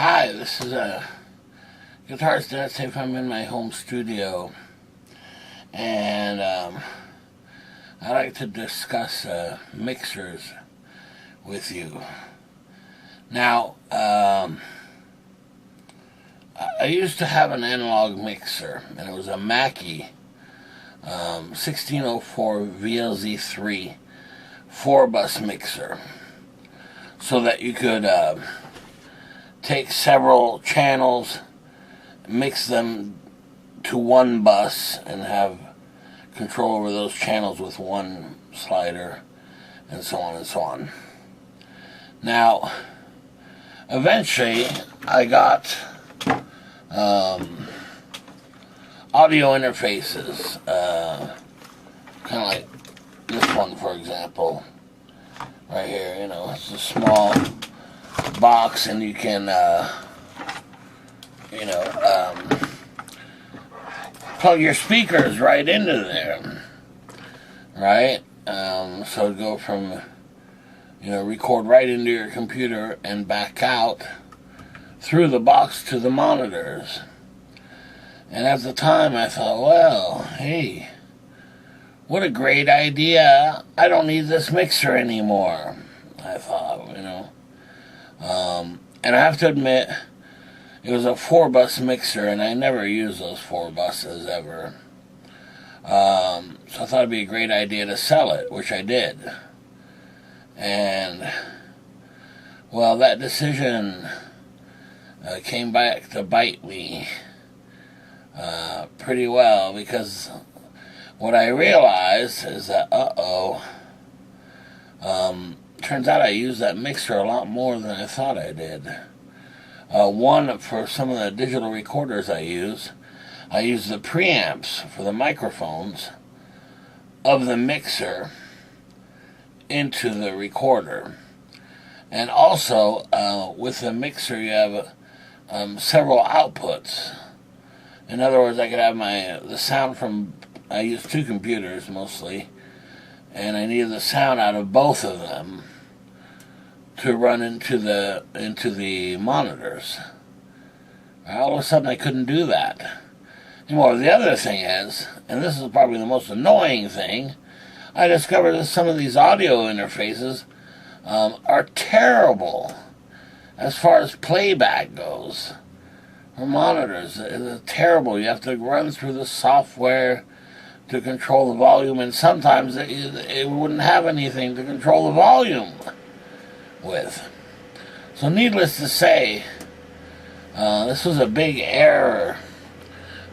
Hi, this is guitarist Denis Taaffe. I'm in my home studio, and I'd like to discuss mixers with you. Now, I used to have an analog mixer, and it was a Mackie 1604 vlz-3 4-bus mixer, so that you could take several channels, mix them to one bus, and have control over those channels with one slider, and so on and so on. Now, eventually, I got audio interfaces, kind of like this one, for example, right here. You know, it's a small box, and you can, plug your speakers right into there, right? So go from, record right into your computer and back out through the box to the monitors. And at the time, I thought, well, hey, what a great idea. I don't need this mixer anymore, I thought, And I have to admit, it was a 4-bus mixer, and I never used those 4 buses ever. So I thought it'd be a great idea to sell it, which I did. And, well, that decision came back to bite me pretty well, because what I realized is that, turns out I use that mixer a lot more than I thought I did. One, for some of the digital recorders I use the preamps for the microphones of the mixer into the recorder. And also, with the mixer, you have several outputs. In other words, I could have the sound from, I use 2 computers mostly, and I need the sound out of both of them to run into the monitors. All of a sudden, I couldn't do that anymore. The other thing is, and this is probably the most annoying thing, I discovered that some of these audio interfaces are terrible as far as playback goes. For monitors, it's terrible. You have to run through the software to control the volume, and sometimes it wouldn't have anything to control the volume with. So needless to say, this was a big error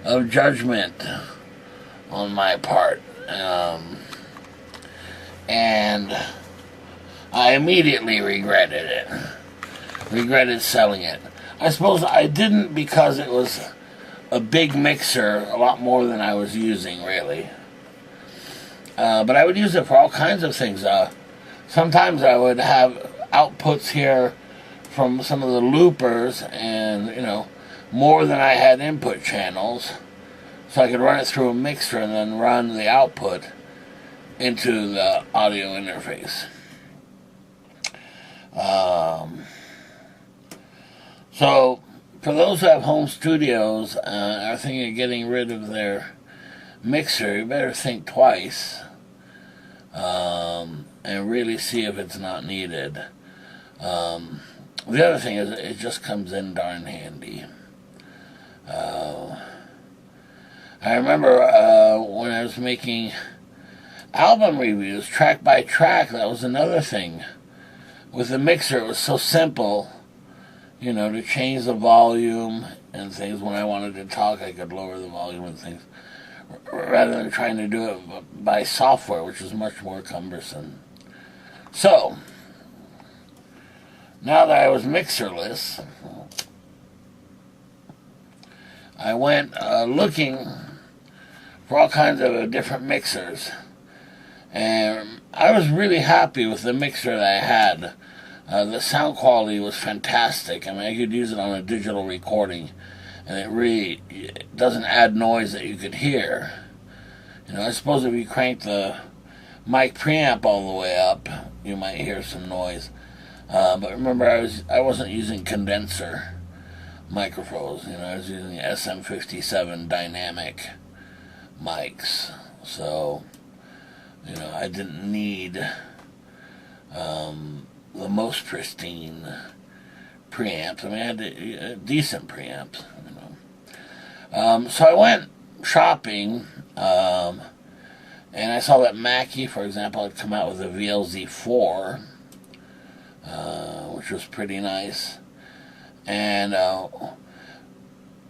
of judgment on my part, and I immediately regretted selling it. I suppose I didn't, because it was a big mixer, a lot more than I was using, really. But I would use it for all kinds of things. Sometimes I would have outputs here from some of the loopers, and, more than I had input channels. So I could run it through a mixer and then run the output into the audio interface. So, for those who have home studios are thinking of getting rid of their mixer, you better think twice and really see if it's not needed. The other thing is, it just comes in darn handy. I remember when I was making album reviews, track by track, that was another thing. With the mixer, it was so simple, to change the volume and things. When I wanted to talk, I could lower the volume and things, rather than trying to do it by software, which is much more cumbersome. So, now that I was mixerless, I went looking for all kinds of different mixers, and I was really happy with the mixer that I had. The sound quality was fantastic. I mean, I could use it on a digital recording, and it really doesn't add noise that you could hear. I suppose if you crank the mic preamp all the way up, you might hear some noise. But remember, I wasn't using condenser microphones. I was using SM57 dynamic mics, so I didn't need the most pristine preamps. I had decent preamps. So I went shopping, and I saw that Mackie, for example, had come out with a vlz-3, which was pretty nice. And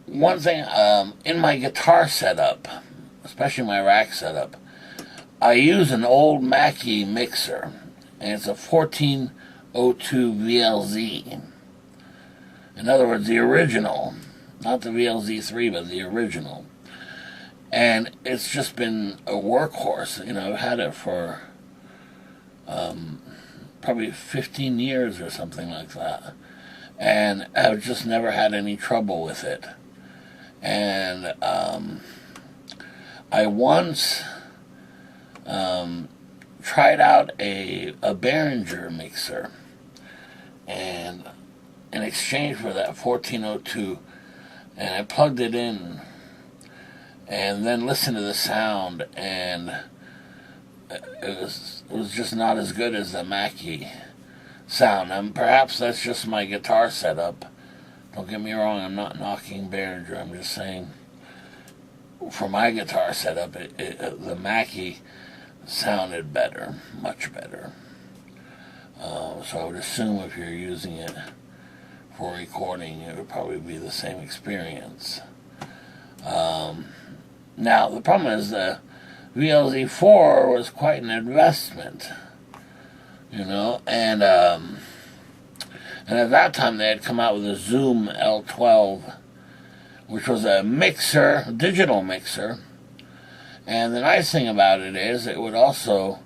one thing, in my guitar setup, especially my rack setup, I use an old Mackie mixer, and it's a 1402 VLZ. In other words, the original, not the vlz-3, but the original. And it's just been a workhorse. I've had it for probably 15 years or something like that. And I've just never had any trouble with it. And I once tried out a Behringer mixer, and in exchange for that 1402, and I plugged it in and then listened to the sound, and it was just not as good as the Mackie sound. And perhaps that's just my guitar setup. Don't get me wrong, I'm not knocking Behringer. I'm just saying, for my guitar setup, the Mackie sounded better, much better. So I would assume if you're using it for recording, it would probably be the same experience. Now, the problem is the vlz-3 was quite an investment, and at that time they had come out with a Zoom L12, which was a mixer, digital mixer, and the nice thing about it is it would also,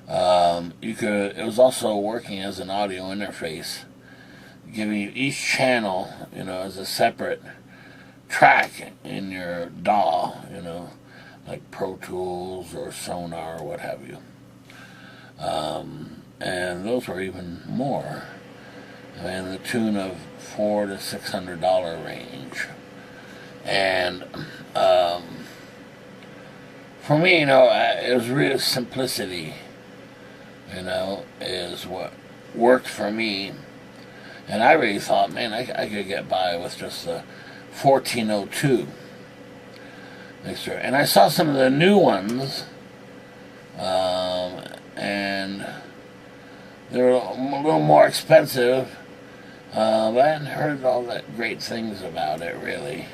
it was also working as an audio interface, giving you each channel, as a separate track in your DAW, like Pro Tools or Sonar or what have you. And those were even more, in the tune of $400 to $600 range. And for me, it was real simplicity, is what worked for me. And I really thought, man, I could get by with just the 1402 mixer. And I saw some of the new ones, and they were a little more expensive, but I hadn't heard all that great things about it, really.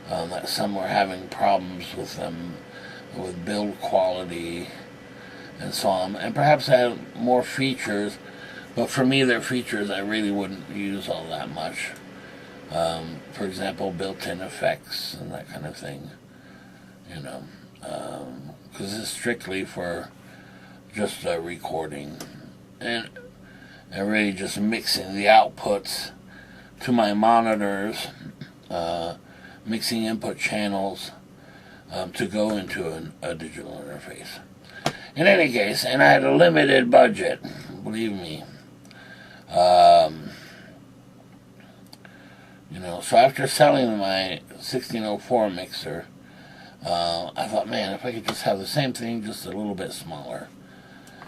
That some were having problems with them, with build quality and so on. And perhaps they had more features, but for me, their features I really wouldn't use all that much. For example, built-in effects and that kind of thing, because it's strictly for just recording and really just mixing the outputs to my monitors, mixing input channels to go into a digital interface. In any case, and I had a limited budget, believe me. So after selling my 1604 mixer, I thought, man, if I could just have the same thing, just a little bit smaller.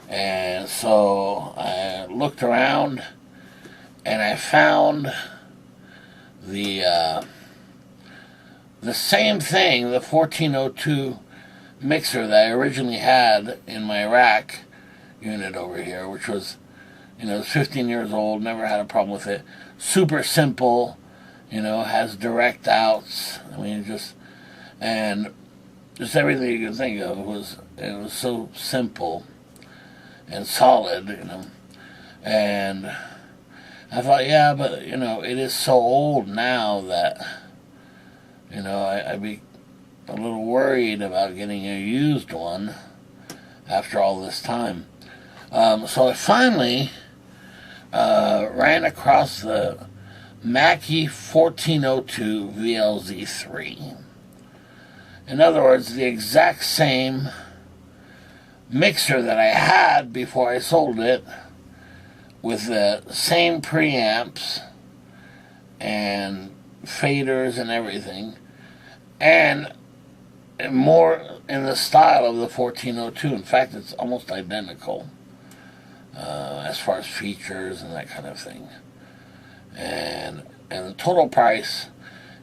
And so I looked around, and I found the same thing, the 1402 mixer that I originally had in my rack unit over here, which was, it was 15 years old, never had a problem with it. Super simple, has direct outs. Just everything you could think of was so simple and solid, And I thought, yeah, but it is so old now that I'd be a little worried about getting a used one after all this time. So I finally ran across the Mackie 1402 vlz-3. In other words, the exact same mixer that I had before I sold it, with the same preamps and faders and everything, and more in the style of the 1402. In fact, it's almost identical as far as features and that kind of thing. And the total price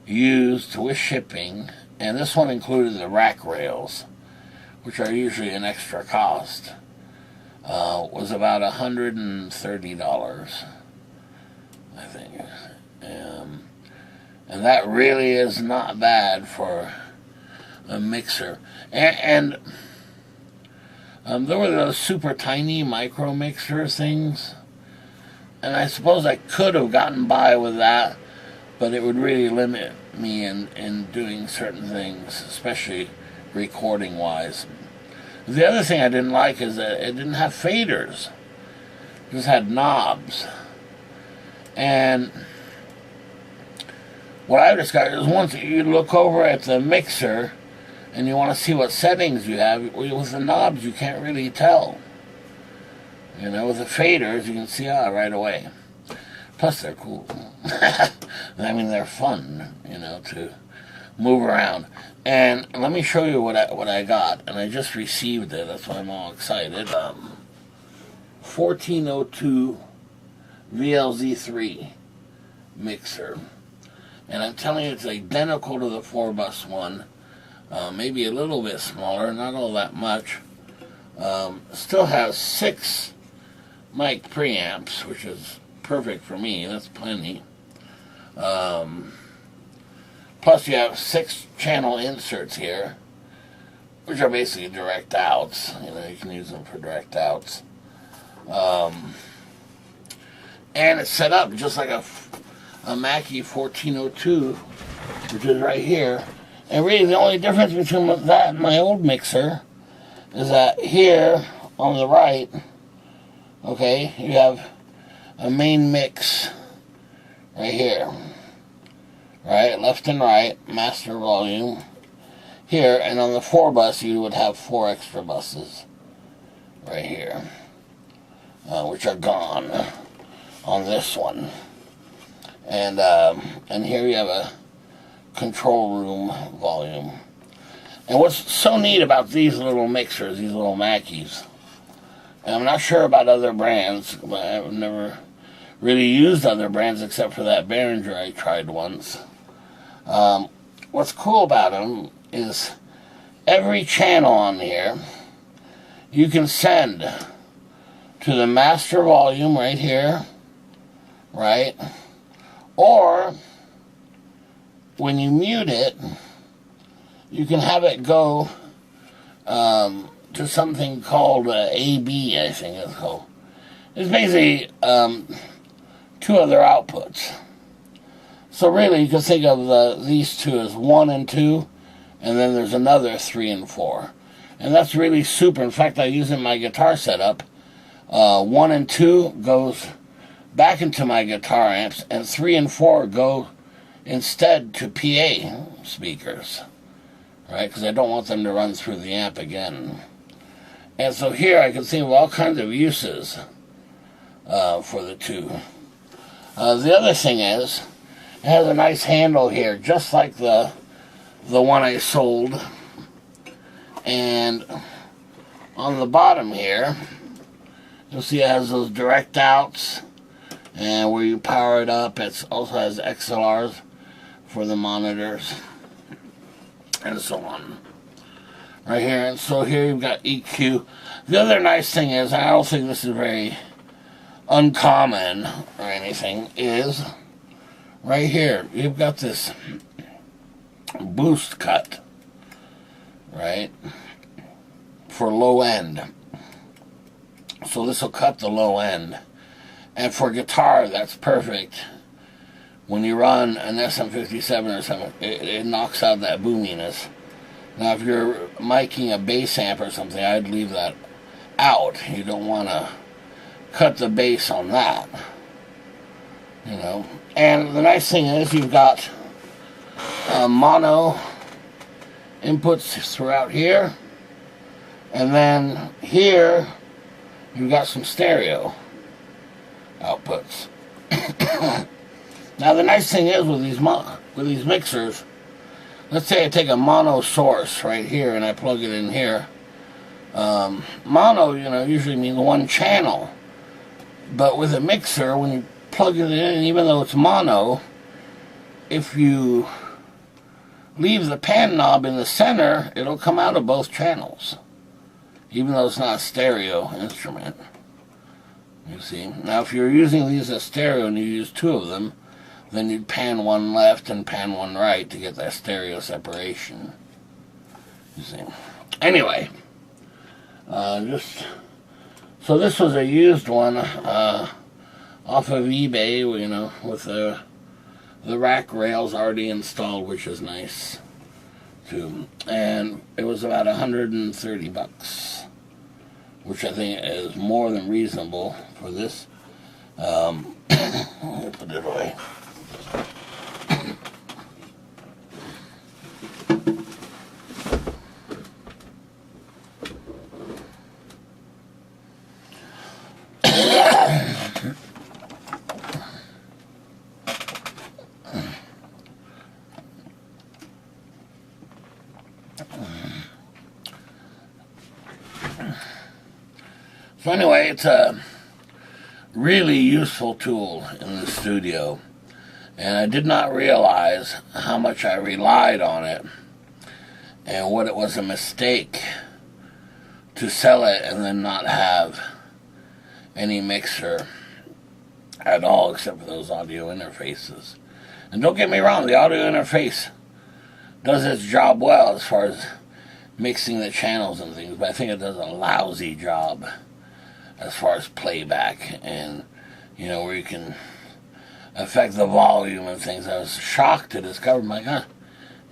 used with shipping, and this one included the rack rails, which are usually an extra cost, was about $130, I think. And that really is not bad for a mixer. And there were those super tiny micro mixer things, and I suppose I could have gotten by with that, but it would really limit me in doing certain things, especially recording wise. The other thing I didn't like is that it didn't have faders. It just had knobs. And what I discovered is once you look over at the mixer and you want to see what settings you have, with the knobs you can't really tell. You know, with the faders you can see right away. Plus they're cool. I mean, they're fun, you know, to move around. And let me show you what I got. And I just received it. That's why I'm all excited. 1402 vlz-3 mixer. And I'm telling you, it's identical to the 4-bus one. Maybe a little bit smaller, not all that much. Still has 6 mic preamps, which is perfect for me. That's plenty. Plus you have 6 channel inserts here, which are basically direct outs. You know, you can use them for direct outs. And it's set up just like a Mackie 1402, which is right here. And really the only difference between that and my old mixer is that here on the right, okay, you have a main mix right here. Right, left and right, master volume here, and on the 4-bus you would have 4 extra buses right here, which are gone on this one. And here you have a control room volume. And what's so neat about these little mixers, these little Mackies, and I'm not sure about other brands, but I've never really used other brands except for that Behringer I tried once. What's cool about them is every channel on here you can send to the master volume right here, right? Or when you mute it, you can have it go to something called AB, I think it's called. It's basically 2 other outputs. So really, you can think of these 2 as 1 and 2, and then there's another 3 and 4. And that's really super. In fact, I use it in my guitar setup. 1 and 2 goes back into my guitar amps, and 3 and 4 go instead to PA speakers, right? Because I don't want them to run through the amp again. And so here I can think of all kinds of uses for the 2. The other thing is, it has a nice handle here, just like the one I sold. And on the bottom here, you'll see it has those direct outs, and where you power it up, it also has XLRs for the monitors, and so on. Right here, and so here you've got EQ. The other nice thing is, I don't think this is very uncommon or anything, is right here, you've got this boost cut, right, for low end. So this will cut the low end. And for guitar, that's perfect. When you run an SM57 or something, it knocks out that boominess. Now, if you're miking a bass amp or something, I'd leave that out. You don't want to cut the bass on that, you know. And the nice thing is you've got mono inputs throughout here, and then here you've got some stereo outputs. Now the nice thing is with these with these mixers, let's say I take a mono source right here and I plug it in here. Mono, usually means one channel. But with a mixer, when you plug it in, even though it's mono, if you leave the pan knob in the center, it'll come out of both channels, even though it's not a stereo instrument. You see? Now, if you're using these as stereo and you use two of them, then you'd pan one left and pan one right to get that stereo separation. You see? Anyway, so this was a used one off of eBay, with the rack rails already installed, which is nice too. And it was about $130, which I think is more than reasonable for this. Let me put it away. So anyway, it's a really useful tool in the studio, and I did not realize how much I relied on it and what it was a mistake to sell it and then not have any mixer at all except for those audio interfaces. And don't get me wrong, the audio interface does its job well as far as mixing the channels and things, but I think it does a lousy job as far as playback and, where you can affect the volume and things. I was shocked to discover, my God,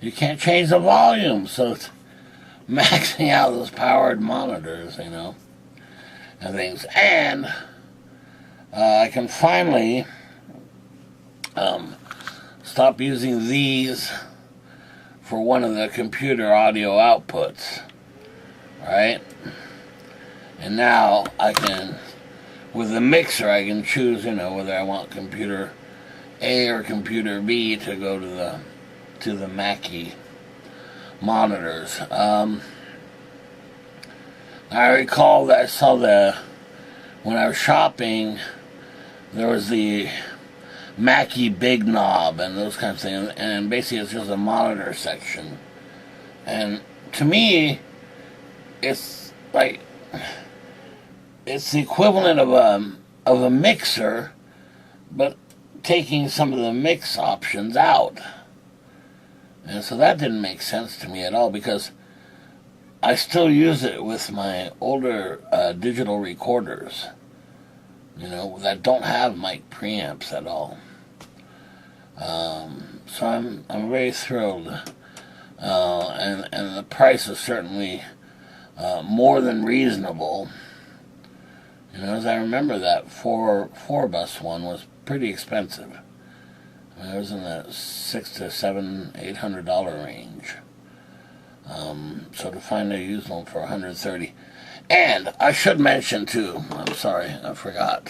you can't change the volume, so it's maxing out those powered monitors, and things. And I can finally stop using these for one of the computer audio outputs, right? And now I can, with the mixer, I can choose, whether I want computer A or computer B to go to the Mackie monitors. I recall that I saw when I was shopping, there was the Mackie big knob and those kinds of things, and basically it's just a monitor section. And to me, it's like, it's the equivalent of a mixer, but taking some of the mix options out. And so that didn't make sense to me at all, because I still use it with my older digital recorders, that don't have mic preamps at all. So I'm very thrilled, and the price is certainly more than reasonable. As I remember, that four bus one was pretty expensive. It was in the $600 to $800 range. So to find a used one for $130, and I should mention too. I'm sorry, I forgot.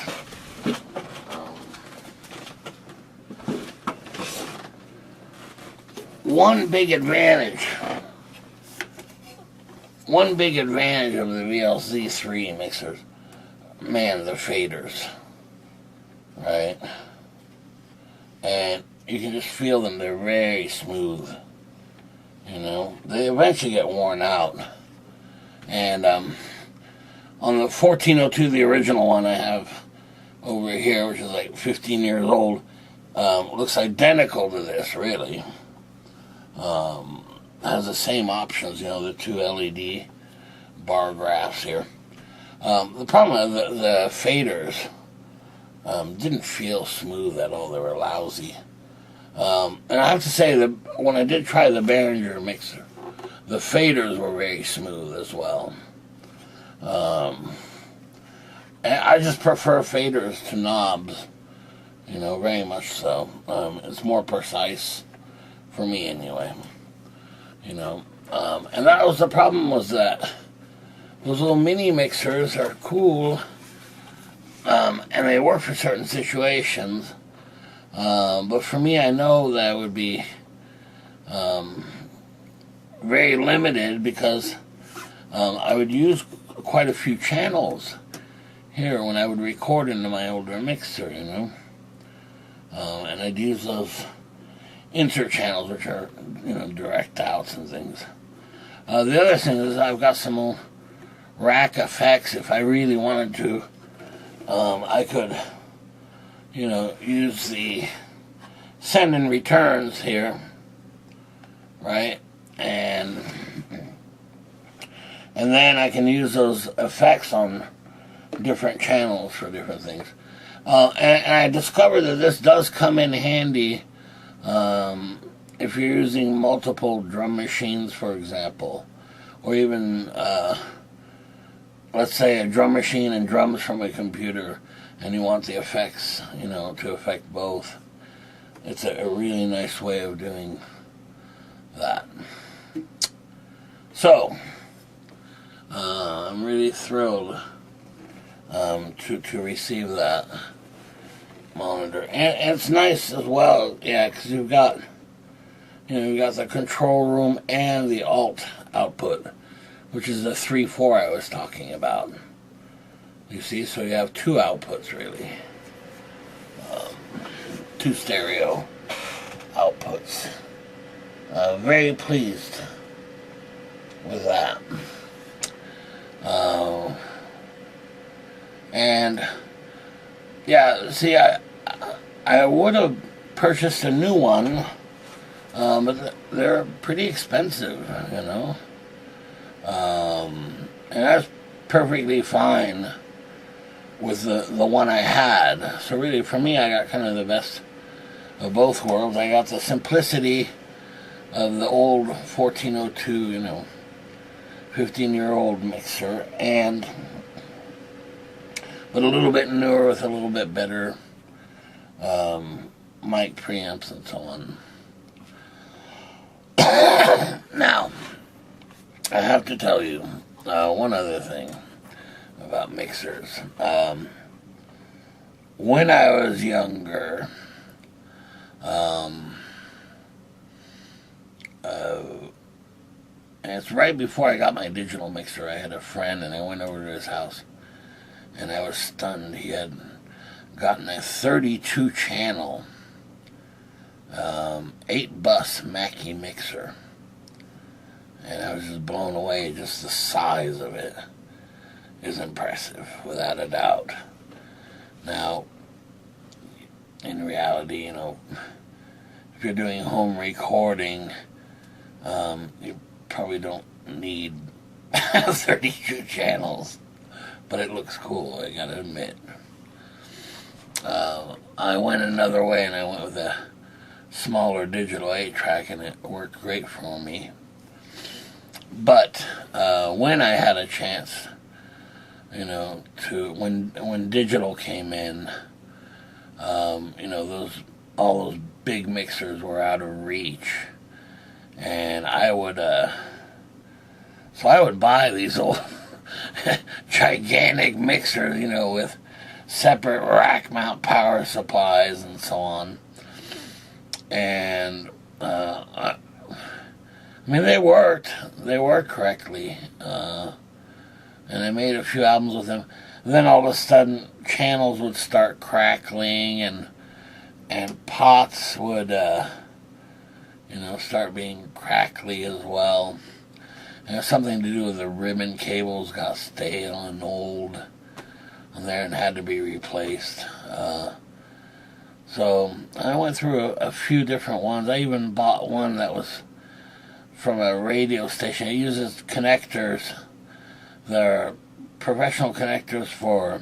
One big advantage of the vlz-3 mixers, man, the faders, right? And you can just feel them, they're very smooth. They eventually get worn out. And on the 1402, the original one I have over here, which is like 15 years old, looks identical to this, really. Has the same options, the two LED bar graphs here. The problem is the faders didn't feel smooth at all. They were lousy. And I have to say that when I did try the Behringer mixer, the faders were very smooth as well. And I just prefer faders to knobs, very much so. It's more precise for me anyway. And that was the problem, was that those little mini mixers are cool, and they work for certain situations. But for me, I know that it would be very limited because I would use quite a few channels here when I would record into my older mixer, you know. And I'd use those insert channels, which are, you know, direct outs and things. The other thing is I've got some old rack effects. If I really wanted to, I could, you know, use the send and returns here, right? And then I can use those effects on different channels for different things. And I discovered that this does come in handy if you're using multiple drum machines, for example, or even, let's say, a drum machine and drums from a computer, and you want the effects, you know, to affect both. It's a really nice way of doing that. So, I'm really thrilled to receive that monitor, and it's nice as well, yeah, because you've got, you know, you got the control room and the alt output, which is the 3-4 I was talking about. You see, so you have two outputs really, two stereo outputs. Very pleased with that. And yeah, see, I would have purchased a new one, but they're pretty expensive, you know. And that's perfectly fine with the one I had. So really, for me, I got kind of the best of both worlds. I got the simplicity of the old 1402, you know, 15-year-old mixer, but a little bit newer with a little bit better mic preamps and so on. Now, I have to tell you one other thing about mixers. When I was younger, and it's right before I got my digital mixer, I had a friend and I went over to his house and I was stunned. He had gotten a 32 channel 8-bus Mackie mixer, and I was just blown away. Just the size of it is impressive, without a doubt. Now, in reality, you know, if you're doing home recording, you probably don't need 32 channels, but it looks cool, I gotta admit. I went another way, and I went with a smaller digital 8-track, and it worked great for me. But when I had a chance, you know, when digital came in, you know, all those big mixers were out of reach, and I would buy these old gigantic mixers, you know, with separate rack mount power supplies and so on. And I mean, they worked correctly, and I made a few albums with them. Then all of a sudden, channels would start crackling, and pots would, you know, start being crackly as well. And it was something to do with the ribbon cables got stale and old on there and had to be replaced. So I went through a few different ones. I even bought one that was from a radio station. It uses connectors. They're professional connectors for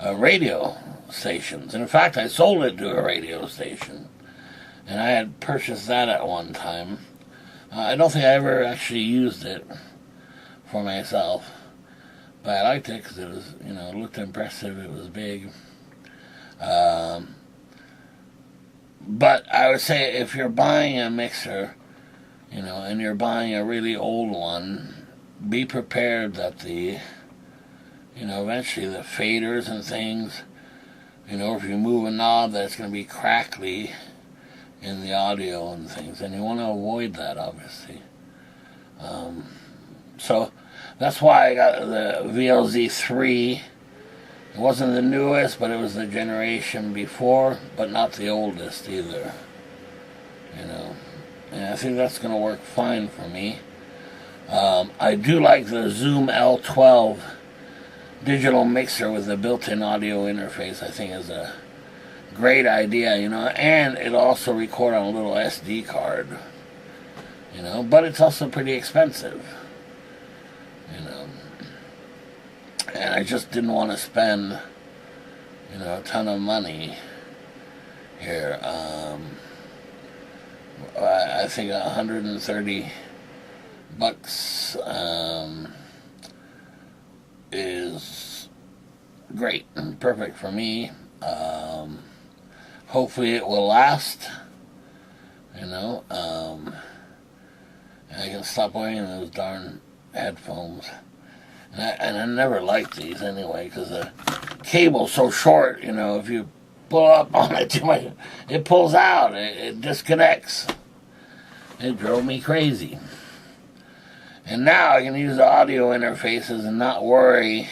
radio stations. And in fact, I sold it to a radio station, and I had purchased that at one time. I don't think I ever actually used it for myself, but I liked it because it was, you know, it looked impressive. It was big. But I would say if you're buying a mixer, you know, and you're buying a really old one, be prepared that the, you know, eventually the faders and things, you know, if you move a knob, that's going to be crackly. in the audio and things, and you want to avoid that, obviously. So that's why I got the vlz-3. It wasn't the newest, but it was the generation before, but not the oldest either. You know, and I think that's going to work fine for me. I do like the Zoom L12 digital mixer with the built-in audio interface. I think is a great idea, you know, and it'll also record on a little SD card, you know, but it's also pretty expensive, you know, and I just didn't want to spend, you know, a ton of money here. I think $130 is great and perfect for me. Hopefully it will last, you know, and I can stop wearing those darn headphones. And I never liked these anyway, because the cable's so short, you know, if you pull up on it too much, it pulls out, it disconnects. It drove me crazy. And now I can use the audio interfaces and not worry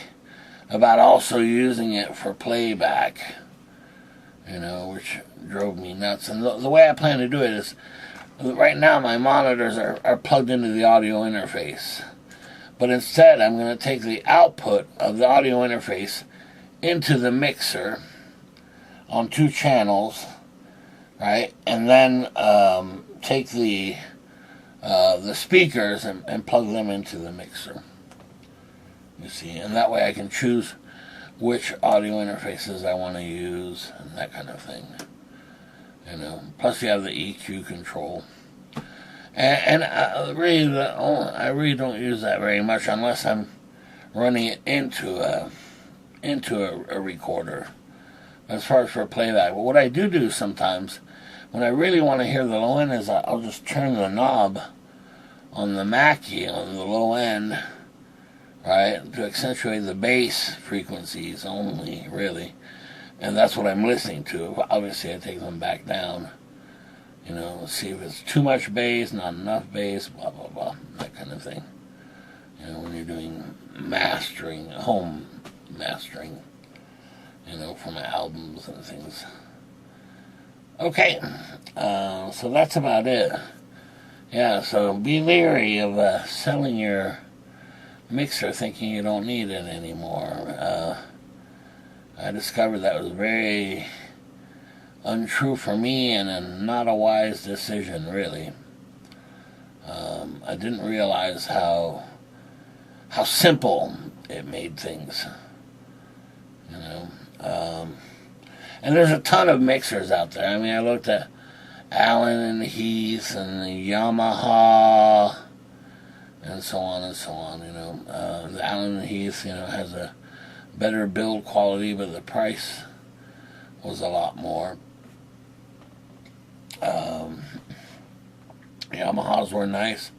about also using it for playback, you know, which drove me nuts. And the way I plan to do it is, right now my monitors are plugged into the audio interface. But instead I'm going to take the output of the audio interface into the mixer on 2 channels, right? And then take the speakers and plug them into the mixer. You see, and that way I can choose which audio interfaces I want to use and that kind of thing. You know, plus you have the EQ control. And I really don't use that very much unless I'm running it into a recorder. As far as for playback, but what I do sometimes, when I really want to hear the low end, is I'll just turn the knob on the Mackie on the low end, right, to accentuate the bass frequencies only, really. And that's what I'm listening to. Obviously, I take them back down, you know, see if it's too much bass, not enough bass, blah, blah, blah, that kind of thing. You know, when you're doing mastering, home mastering, you know, from albums and things. Okay, so that's about it. Yeah, so be leery of selling your mixer thinking you don't need it anymore. I discovered that was very untrue for me and not a wise decision, really. I didn't realize how simple it made things, you know. And there's a ton of mixers out there. I mean, I looked at Allen and Heath and the Yamaha and so on and so on, you know. The Allen and Heath, you know, has a better build quality, but the price was a lot more. Yamahas were nice,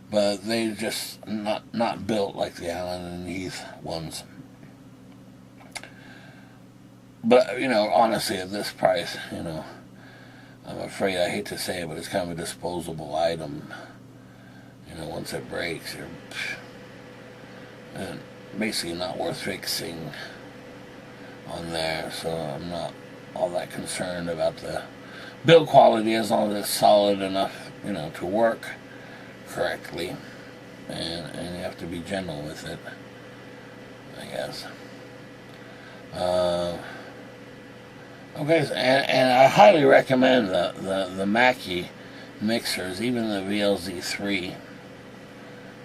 but they just not built like the Allen and Heath ones. But, you know, honestly, at this price, you know, I'm afraid, I hate to say it, but it's kind of a disposable item. You know, once it breaks, you're basically not worth fixing on there. So I'm not all that concerned about the build quality as long as it's solid enough, you know, to work correctly. And you have to be gentle with it, I guess. Okay, and I highly recommend the Mackie mixers, even the vlz-3.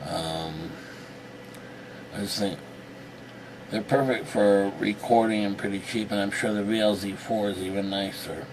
I just think they're perfect for recording and pretty cheap, and I'm sure the vlz-4 is even nicer.